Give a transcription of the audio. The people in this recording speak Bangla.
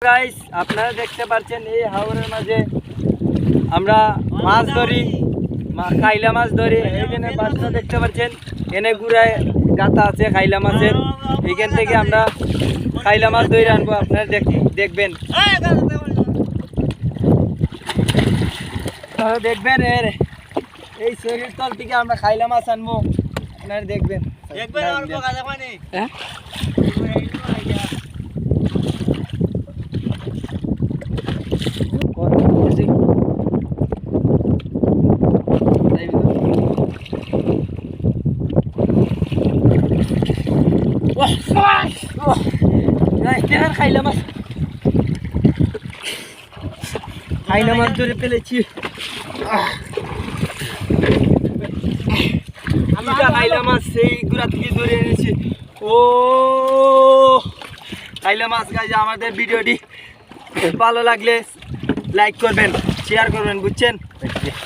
গাইস আপনারা দেখতে পাচ্ছেন এই হাওরের মাঝে আমরা মাছ ধরি, খাইলা মাছ ধরি। এইখানে মাছটা দেখতে পাচ্ছেন, এনে গুড়ায় গাতা আছে খাইলা মাছের। এইখান থেকে আমরা খাইলা মাছ ধরে আনবো, আপনারা দেখবেন দেখবেন এই শরীর তল থেকে আমরা খাইলা মাছ আনবো, আপনারা দেখবেন। খাইলা মাছ ধরে ফেলেছি। খাইলা মাছ সেই গুড়া থেকে ধরে এনেছি। ও খাইলা মাছ গাইজ, আমাদের ভিডিওটি ভালো লাগলে লাইক করবেন, শেয়ার করবেন, বুঝছেন।